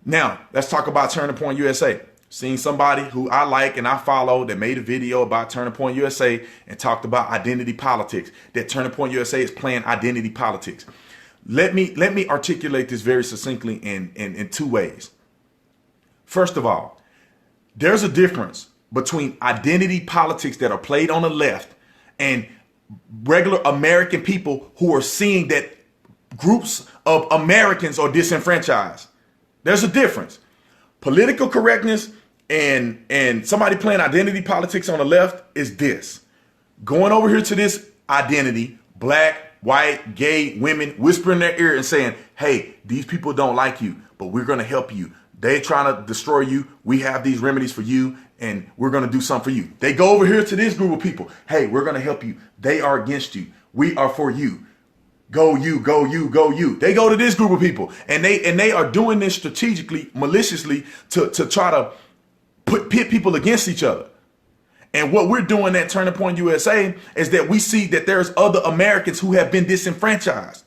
Now, let's talk about Turning Point USA. Seeing somebody who I like and I follow that made a video about Turning Point USA and talked about identity politics, that Turning Point USA is playing identity politics. Let me articulate this very succinctly in two ways. First of all, there's a difference between identity politics that are played on the left and regular American people who are seeing that groups of Americans are disenfranchised. There's a difference. Political correctness and somebody playing identity politics on the left is this. Going over here to this identity, black, white, gay, women, whispering in their ear and saying, hey, these people don't like you, but we're going to help you. They're trying to destroy you. We have these remedies for you, and we're going to do something for you. They go over here to this group of people. Hey, we're going to help you. They are against you. We are for you. Go you, go you, go you. They go to this group of people, and they are doing this strategically, maliciously to try to pit people against each other. And what we're doing at Turning Point USA is that we see that there's other Americans who have been disenfranchised.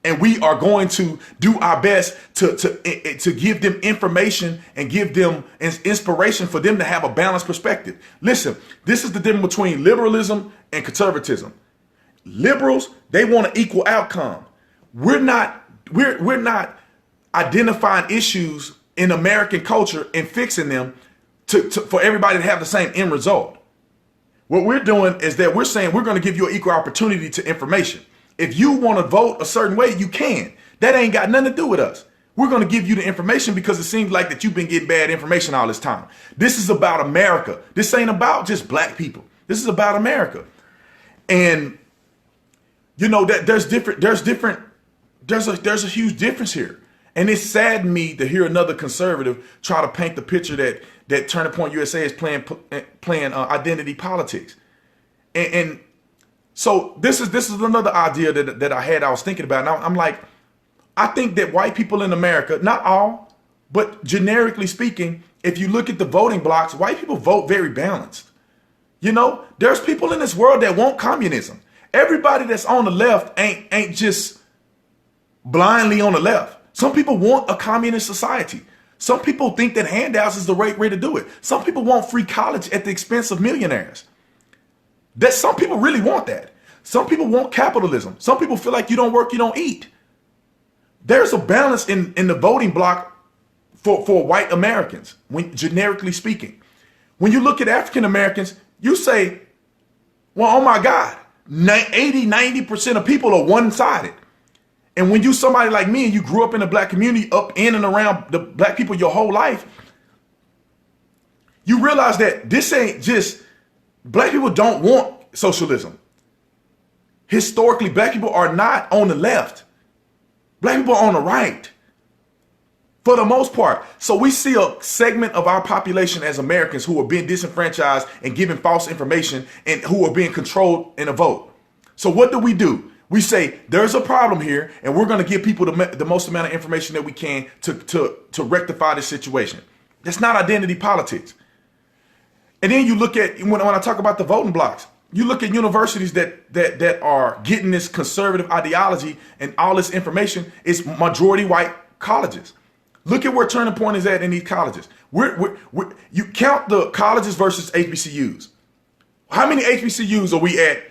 And we are going to do our best to give them information and give them inspiration for them to have a balanced perspective. Listen, this is the difference between liberalism and conservatism. Liberals, they want an equal outcome. We're not identifying issues in American culture and fixing them for everybody to have the same end result. What we're doing is that we're saying we're going to give you an equal opportunity to information. If you want to vote a certain way, you can. That ain't got nothing to do with us. We're going to give you the information because it seems like that you've been getting bad information all this time. This is about America. This ain't about just black people. This is about America. And you know that there's a huge difference here. And it saddened me to hear another conservative try to paint the picture that Turning Point USA is playing identity politics. And so this is another idea that I was thinking about. Now I'm like, I think that white people in America, not all, but generically speaking, if you look at the voting blocks, white people vote very balanced. You know, there's people in this world that want communism. Everybody that's on the left ain't just blindly on the left. Some people want a communist society. Some people think that handouts is the right way to do it. Some people want free college at the expense of millionaires. That some people really want that. Some people want capitalism. Some people feel like you don't work, you don't eat. There's a balance in the voting block for white Americans, when generically speaking. When you look at African Americans, you say, well, oh my God, 80-90% of people are one-sided. And when you somebody like me and you grew up in the black community, up in and around the black people your whole life, you realize that this ain't just, black people don't want socialism. Historically, black people are not on the left. Black people are on the right, for the most part. So we see a segment of our population as Americans who are being disenfranchised and given false information and who are being controlled in a vote. So what do? We say there's a problem here, and we're going to give people the most amount of information that we can to rectify this situation. That's not identity politics. And then you look at, when I talk about the voting blocks, you look at universities that are getting this conservative ideology and all this information. It's majority white colleges. Look at where Turning Point is at in these colleges. You count the colleges versus HBCUs. How many HBCUs are we at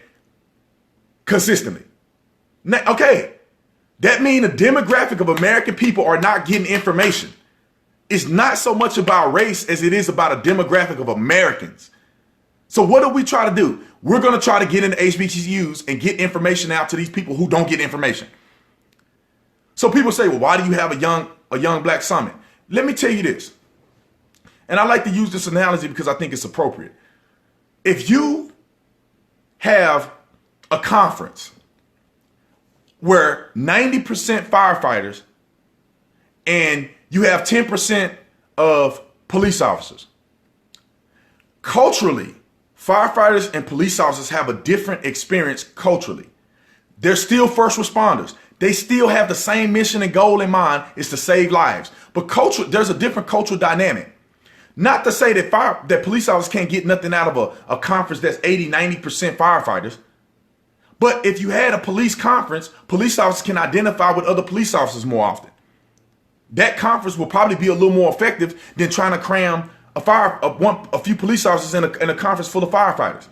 consistently? Okay, that means the demographic of American people are not getting information. It's not so much about race as it is about a demographic of Americans. So what do we try to do? We're going to try to get into HBCUs and get information out to these people who don't get information. So people say, well, why do you have a young black summit? Let me tell you this. And I like to use this analogy because I think it's appropriate. If you have a conference where 90% firefighters and you have 10% of police officers, culturally, firefighters and police officers have a different experience culturally. They're still first responders. They still have the same mission and goal in mind, is to save lives. But there's a different cultural dynamic. Not to say that police officers can't get nothing out of a conference that's 80-90% firefighters. But if you had a police conference, police officers can identify with other police officers more often. that conference will probably be a little more effective than trying to cram a few police officers in a conference full of firefighters.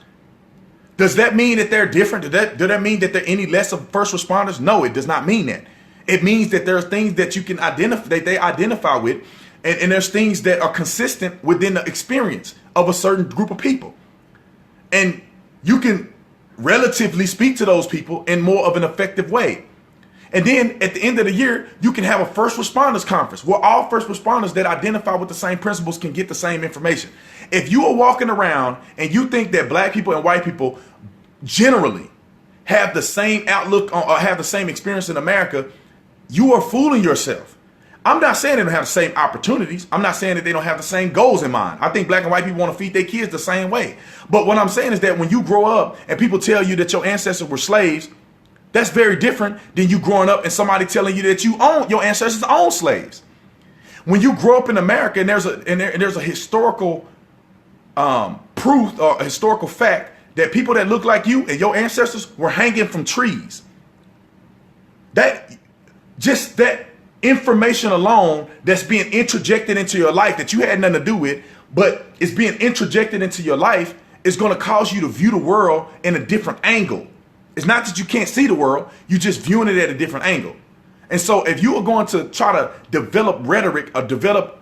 Does that mean that they're different? Does that mean that they're any less of first responders? No, it does not mean that. It means that there's things that you can identify, that they identify with, and there's things that are consistent within the experience of a certain group of people. And you can relatively speak to those people in more of an effective way. And then at the end of the year, you can have a first responders conference where all first responders that identify with the same principles can get the same information. If you are walking around and you think that black people and white people generally have the same outlook on, or have the same experience in America, you are fooling yourself. I'm not saying they don't have the same opportunities. I'm not saying that they don't have the same goals in mind. I think black and white people want to feed their kids the same way. But what I'm saying is that when you grow up and people tell you that your ancestors were slaves, that's very different than you growing up and somebody telling you that your ancestors own slaves. When you grow up in America and there's a historical proof or a historical fact that people that look like you and your ancestors were hanging from trees, that information alone that's being interjected into your life that you had nothing to do with, but it's being interjected into your life, is going to cause you to view the world in a different angle. It's not that you can't see the world, you're just viewing it at a different angle. And so if you are going to try to develop rhetoric or develop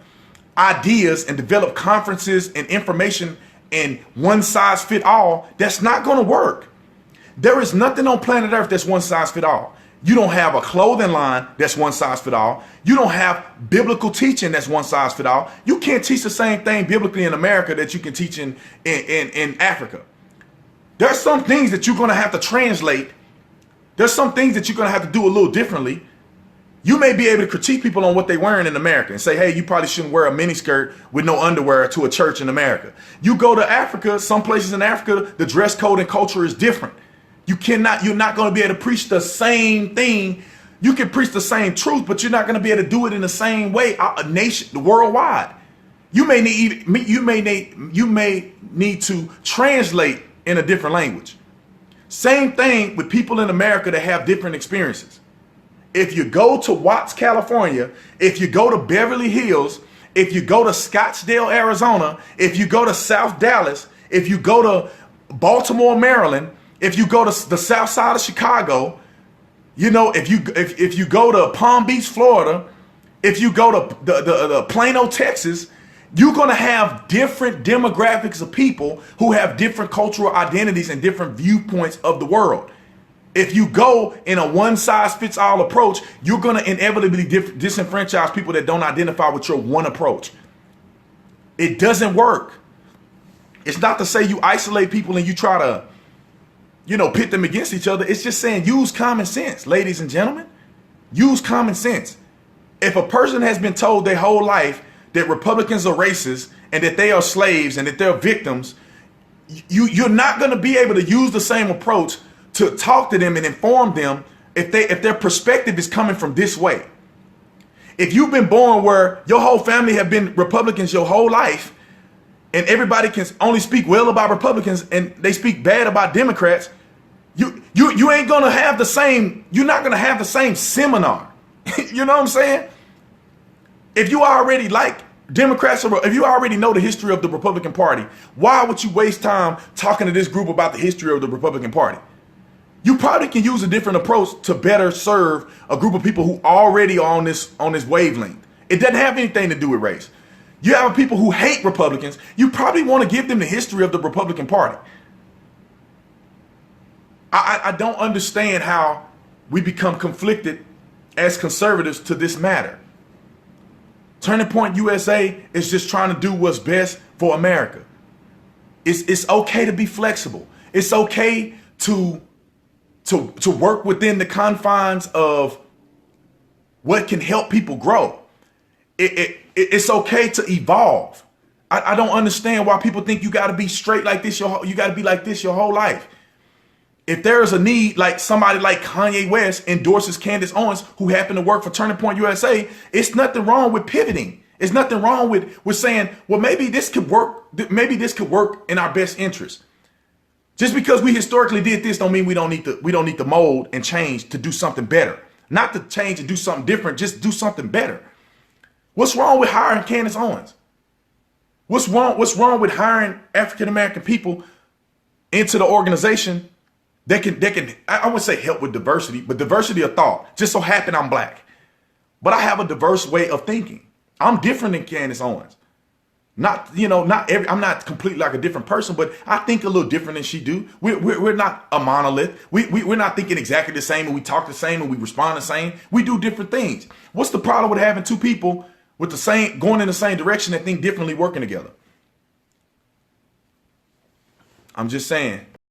ideas and develop conferences and information in one size fit all, that's not going to work. There is nothing on planet Earth that's one size fit all. You don't have a clothing line that's one size fit all. You don't have biblical teaching that's one size fit all. You can't teach the same thing biblically in America that you can teach in Africa. There's some things that you're going to have to translate. There's some things that you're going to have to do a little differently. You may be able to critique people on what they're wearing in America and say, hey, you probably shouldn't wear a miniskirt with no underwear to a church in America. You go to Africa, some places in Africa, the dress code and culture is different. You're not going to be able to preach the same thing. You can preach the same truth, but you're not going to be able to do it in the same way worldwide. You may need to translate in a different language. Same thing with people in America that have different experiences. If you go to Watts, California, if you go to Beverly Hills, if you go to Scottsdale, Arizona, if you go to South Dallas, if you go to Baltimore, Maryland, if you go to the South Side of Chicago, if you go to Palm Beach, Florida, if you go to the Plano, Texas, you're going to have different demographics of people who have different cultural identities and different viewpoints of the world. If you go in a one-size-fits-all approach, you're going to inevitably disenfranchise people that don't identify with your one approach. It doesn't work. It's not to say you isolate people and you try to, pit them against each other. It's just saying use common sense, ladies and gentlemen. Use common sense. If a person has been told their whole life that Republicans are racist and that they are slaves and that they're victims, you're not going to be able to use the same approach to talk to them and inform them if their perspective is coming from this way. If you've been born where your whole family have been Republicans your whole life and everybody can only speak well about Republicans and they speak bad about Democrats, you ain't going to have the same, you're not going to have the same seminar. You know what I'm saying? If you already like Democrats, or if you already know the history of the Republican Party, why would you waste time talking to this group about the history of the Republican Party? You probably can use a different approach to better serve a group of people who already are on this wavelength. It doesn't have anything to do with race. You have people who hate Republicans. You probably want to give them the history of the Republican Party. I don't understand how we become conflicted as conservatives to this matter. Turning Point USA is just trying to do what's best for America. It's okay to be flexible. It's okay to work within the confines of what can help people grow. It's okay to evolve. I don't understand why people think you got to be straight like this. You got to be like this your whole life. If there is a need, like somebody like Kanye West endorses Candace Owens, who happened to work for Turning Point USA, it's nothing wrong with pivoting. It's nothing wrong with saying, well, maybe this could work. Maybe this could work in our best interest. Just because we historically did this don't mean we don't need to mold and change to do something better. Not to change and do something different, just do something better. What's wrong with hiring Candace Owens? What's wrong with hiring African American people into the organization that can I wouldn't say help with diversity, but diversity of thought. Just so happen I'm black. But I have a diverse way of thinking. I'm different than Candace Owens. I'm not completely like a different person, but I think a little different than she do. We're not a monolith. We're not thinking exactly the same, and we talk the same, and we respond the same. We do different things. What's the problem with having two people with the same, going in the same direction that think differently, working together? I'm just saying.